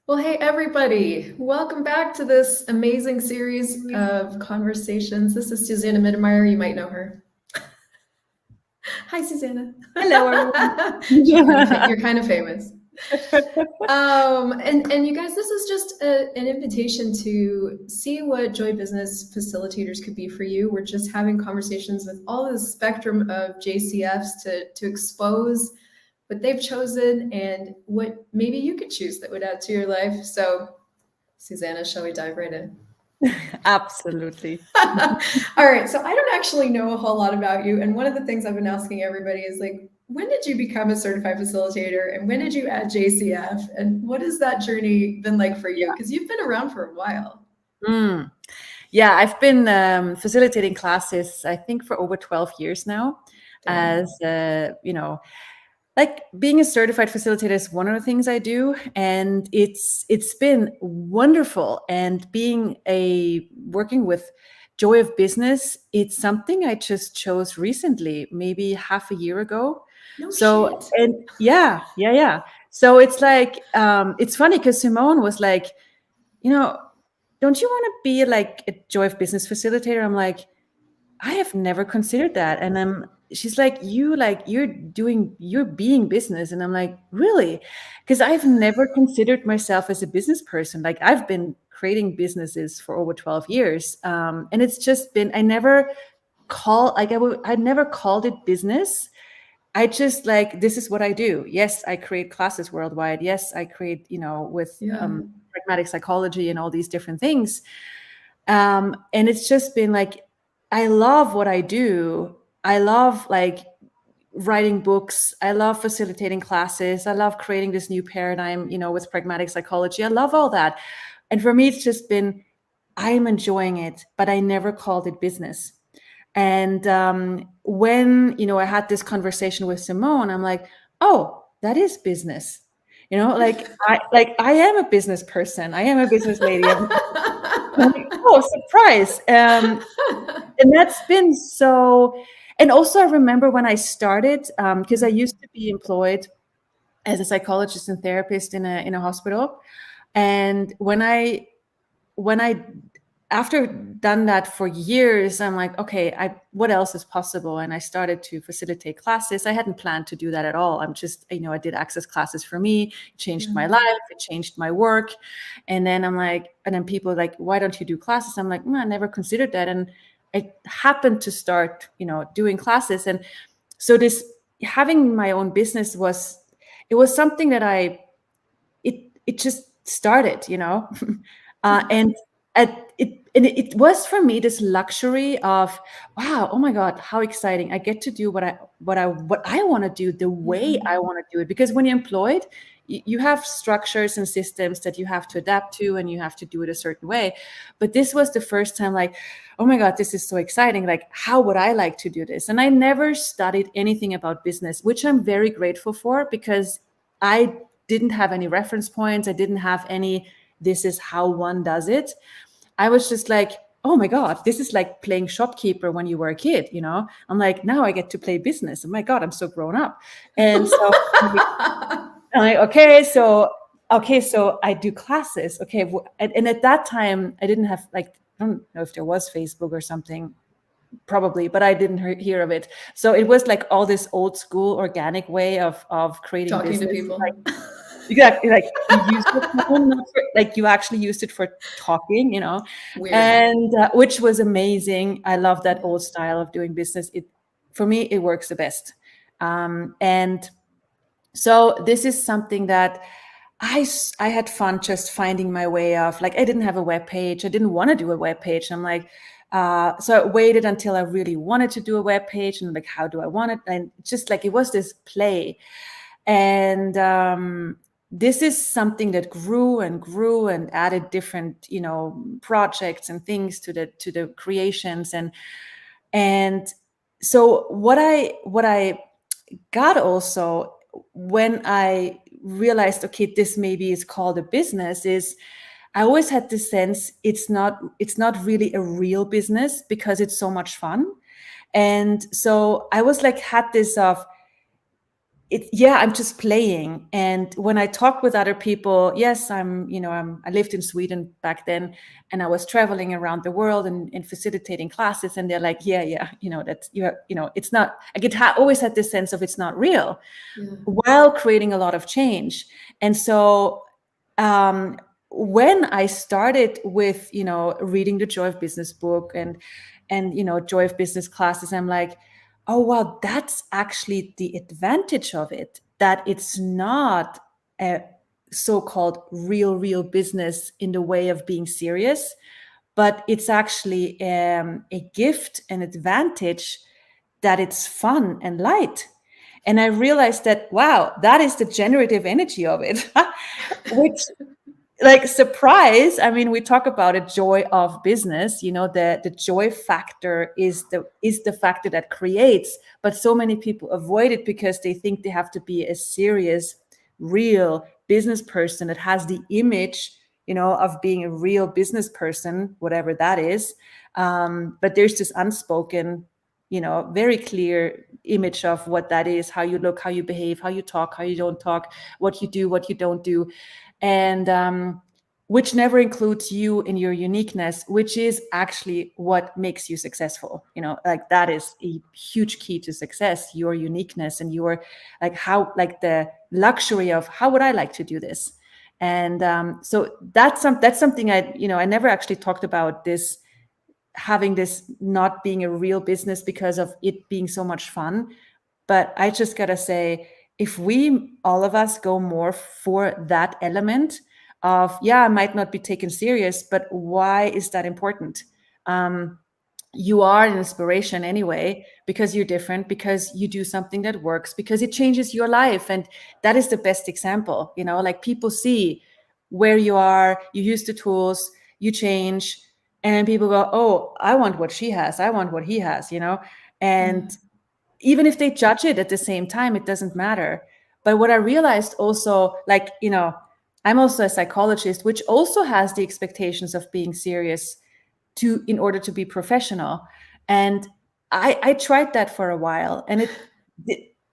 Well, hey, everybody. Welcome back to this amazing series of conversations. This is Susanna Mittermaier. You might know her. Hi, Susanna. Hello, everyone. You're kind of famous. And you guys, this is just an invitation to see what Joy Business facilitators could be for you. We're just having conversations with all the spectrum of JCFs to expose what they've chosen and what maybe you could choose that would add to your life. So, Susanna, shall we dive right in? Absolutely. All right. So I don't actually know a whole lot about you. And one of the things I've been asking everybody is like, when did you become a certified facilitator and when did you add JCF? And what has that journey been like for you? Because you've been around for a while. Mm. Yeah, I've been facilitating classes, I think, for over 12 years now. Damn. As like being a certified facilitator is one of the things I do, and it's been wonderful. And working with Joy of Business, it's something I just chose recently, maybe half a year ago. No So, shit. and yeah. So it's like it's funny because Simone was like, don't you want to be like a Joy of Business facilitator? I'm like, I have never considered that. And she's like, you're being business. And I'm like, really? Because I've never considered myself as a business person. Like I've been creating businesses for over 12 years. And it's just been, I never called it business. I just like, this is what I do. Yes, I create classes worldwide. Yes, I create, with Yeah. pragmatic psychology and all these different things. And it's just been like, I love what I do. I love like writing books. I love facilitating classes. I love creating this new paradigm, with pragmatic psychology. I love all that. And for me, it's just been, I'm enjoying it, but I never called it business. And when I had this conversation with Simone, I'm like, oh, that is business. I am a business person. I am a business lady. I'm like, oh, surprise. And that's been so. And also, I remember when I started, because I used to be employed as a psychologist and therapist in a hospital, and when I after done that for years, I'm like, okay, what else is possible? And I started to facilitate classes. I hadn't planned to do that at all. I'm just, I did access classes for me, changed my life, it changed my work. And then people are like, why don't you do classes? I'm like, I never considered that. And I happened to start, doing classes. And so this having my own business was something that it just started, and it was for me this luxury of, wow, oh my God, how exciting. I get to do what I want to do the way I want to do it. Because when you're employed, you have structures and systems that you have to adapt to, and you have to do it a certain way. But this was the first time, like, oh my God, this is so exciting. Like, how would I like to do this? And I never studied anything about business, which I'm very grateful for, because I didn't have any reference points. I didn't have any, this is how one does it. I was just like, oh my God, this is like playing shopkeeper when you were a kid, I'm like, now I get to play business. Oh my God, I'm so grown up. And so I'm like, okay, so I do classes. Okay. And at that time, I didn't have I don't know if there was Facebook or something, probably, but I didn't hear of it. So it was like all this old school organic way of creating Talking business. to people. Exactly. Like you used it you actually used it for talking, Weird. and which was amazing. I love that old style of doing business. For me, it works the best. And so this is something that I had fun just finding my way of, like, I didn't have a web page. I didn't want to do a web page. I'm like, so I waited until I really wanted to do a web page, and like, how do I want it? And just like, it was this play. And this is something that grew and grew and added different, projects and things to the creations. And so what I got also, when I realized, okay, this maybe is called a business, is I always had the sense it's not really a real business, because it's so much fun. And so I was like, had this of, I'm just playing. And when I talk with other people, yes, I lived in Sweden back then, and I was traveling around the world and facilitating classes, and they're like, yeah, that's, it's not, always had this sense of it's not real, Yeah. while creating a lot of change. And so, when I started with, reading the Joy of Business book and Joy of Business classes, I'm like, oh wow, that's actually the advantage of it, that it's not a so-called real business in the way of being serious, but it's actually a gift, an advantage, that it's fun and light. And I realized that, wow, that is the generative energy of it, which, like, surprise, I mean, we talk about a joy of business, the joy factor is the factor that creates, but so many people avoid it because they think they have to be a serious, real business person that has the image, of being a real business person, whatever that is. But there's this unspoken, very clear image of what that is, how you look, how you behave, how you talk, how you don't talk, what you do, what you don't do. And which never includes you and your uniqueness, which is actually what makes you successful. Like, that is a huge key to success, your uniqueness, and your, like, how, like, the luxury of how would I like to do this. And so that's something I never actually talked about, this, having this not being a real business because of it being so much fun. But I just gotta say, if we, all of us, go more for that element of, yeah, I might not be taken serious, but why is that important? You are an inspiration anyway, because you're different, because you do something that works, because it changes your life. And that is the best example, like, people see where you are, you use the tools, you change, and people go, oh, I want what she has, I want what he has, and even if they judge it at the same time, it doesn't matter. But what I realized also, like, I'm also a psychologist, which also has the expectations of being serious in order to be professional. And I tried that for a while, and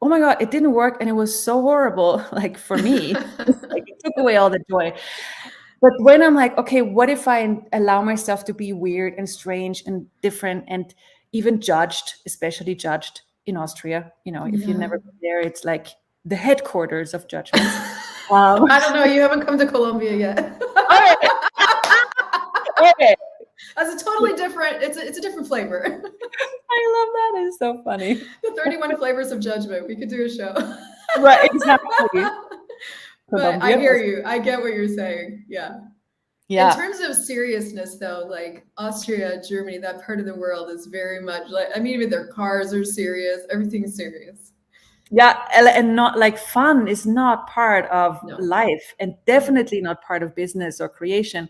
oh my God, it didn't work. And it was so horrible, like, for me, like, it took away all the joy. But when I'm like, okay, what if I allow myself to be weird and strange and different, and even judged, especially judged in Austria, if you Yeah. never been there, it's like the headquarters of judgments. I don't know. You haven't come to Colombia yet. Okay, okay. That's a totally different. It's a different flavor. I love that. It's so funny. The 31 flavors of judgment. We could do a show. Right, exactly. But I Colombia. hear you. I get what you're saying. Yeah. In Yeah. terms of seriousness, though, like Austria, Germany, that part of the world is very much like, I mean, even their cars are serious. Everything's serious. Yeah, and not, like, fun is not part of No. life, and definitely not part of business or creation.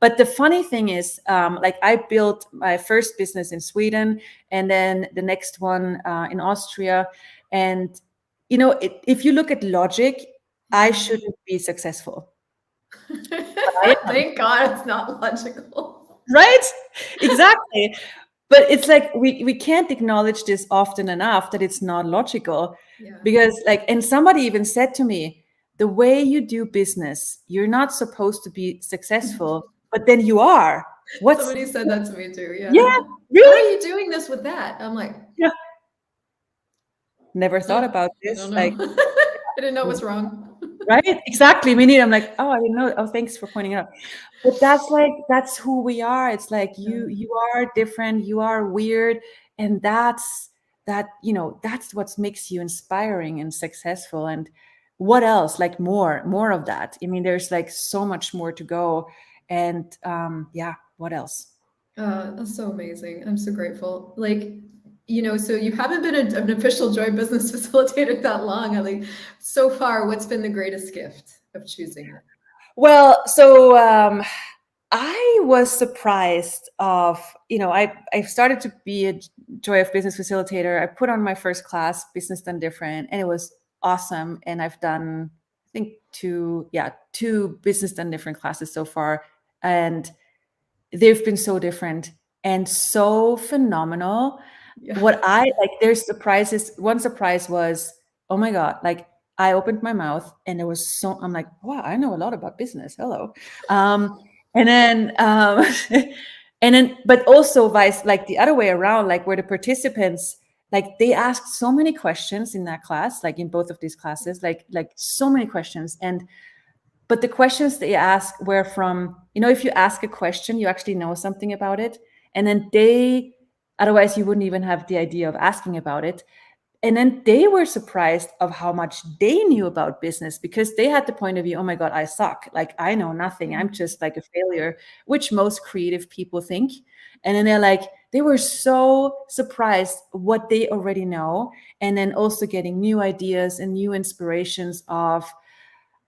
But the funny thing is, like, I built my first business in Sweden, and then the next one in Austria. And, if you look at logic, I shouldn't be successful. I am, Thank God it's not logical. right? Exactly. But it's like, we can't acknowledge this often enough, that it's not logical. Yeah. Because, like, and somebody even said to me, the way you do business, you're not supposed to be successful, but then you are. Somebody said that to me too. Yeah, Yeah. How are really? you doing this with that? I'm like, Yeah. Never thought I about I this. don't know. Like, I didn't know it was wrong. right? Exactly. Me neither. I'm like, oh, I didn't know. Oh, thanks for pointing it out. But that's who we are. It's like, Yeah. you are different, you are weird. And that's what makes you inspiring and successful. And what else? Like, more of that. I mean, there's, like, so much more to go. And yeah, what else? That's so amazing. I'm so grateful. Like, so you haven't been an official Joy Business Facilitator that long. Like, so far, what's been the greatest gift of choosing it? Well, so I was surprised of, I started to be a Joy of Business facilitator. I put on my first class, Business Done Different, and it was awesome. And I've done, I think, two Business Done Different classes so far. And they've been so different and so phenomenal. Yeah. What I like, there's surprises. One surprise was oh my God, like I opened my mouth and there was I'm like, wow, I know a lot about business. Hello. And then, and then, but also vice, like the other way around, like where the participants, like they asked so many questions in that class, like in both of these classes, like so many questions. But the questions they asked were from, if you ask a question, you actually know something about it. And then otherwise you wouldn't even have the idea of asking about it. And then they were surprised of how much they knew about business, because they had the point of view, oh my God, I suck. Like, I know nothing. I'm just like a failure, which most creative people think. And then they were so surprised what they already know. And then also getting new ideas and new inspirations of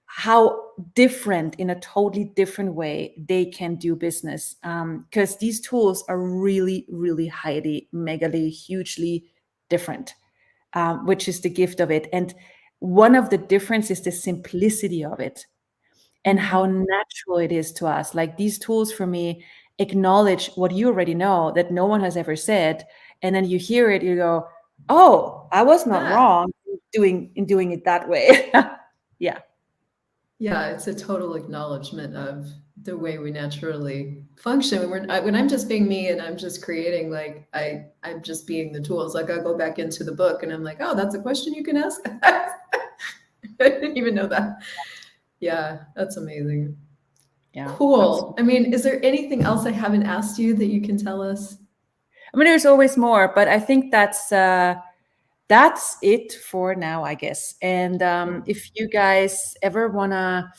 how different, in a totally different way, they can do business. Because these tools are really, really highly, megally, hugely different, which is the gift of it. And one of the difference is the simplicity of it and how natural it is to us. Like, these tools for me acknowledge what you already know that no one has ever said. And then you hear it, you go, oh, I was not wrong in doing it that way. Yeah. Yeah, it's a total acknowledgement of the way we naturally function. When I'm just being me and I'm just creating, like I'm just being the tools. Like I go back into the book and I'm like, oh, that's a question you can ask. I didn't even know that. Yeah, that's amazing. Yeah. Cool. I mean, is there anything else I haven't asked you that you can tell us? I mean, there's always more, but I think that's it for now, I guess. And if you guys ever wanna,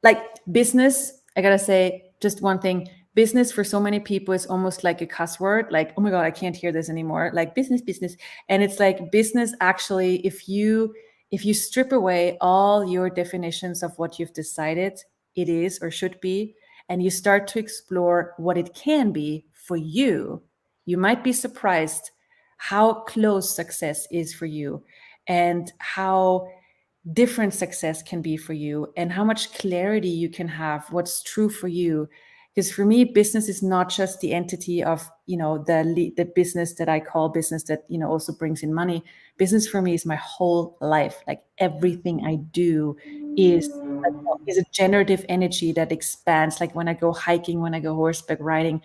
like business, I gotta say just one thing. Business for so many people is almost like a cuss word. Like, oh my God, I can't hear this anymore. Like business. And it's like business actually, if you strip away all your definitions of what you've decided it is or should be, and you start to explore what it can be for you, you might be surprised how close success is for you, and how different success can be for you, and how much clarity you can have what's true for you. Because for me, business is not just the entity of the business that I call business that also brings in money. Business for me is my whole life. Like everything I do is a generative energy that expands. Like when I go hiking, when I go horseback riding,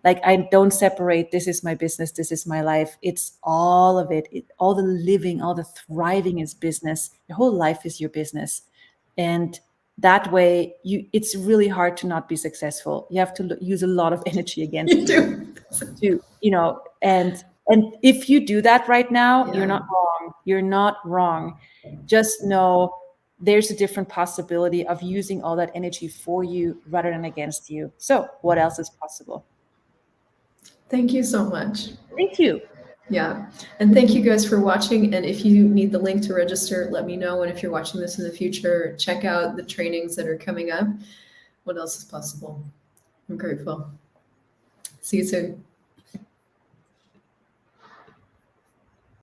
like I don't separate, this is my business, this is my life. It's all of it. All the living, all the thriving is business. Your whole life is your business. And that way it's really hard to not be successful. You have to use a lot of energy against You do. and if you do that right now, Yeah. you're not wrong. You're not wrong. Just know there's a different possibility of using all that energy for you rather than against you. So what else is possible? Thank you so much. Thank you. Yeah. And thank you guys for watching. And if you need the link to register, let me know. And if you're watching this in the future, check out the trainings that are coming up. What else is possible? I'm grateful. See you soon.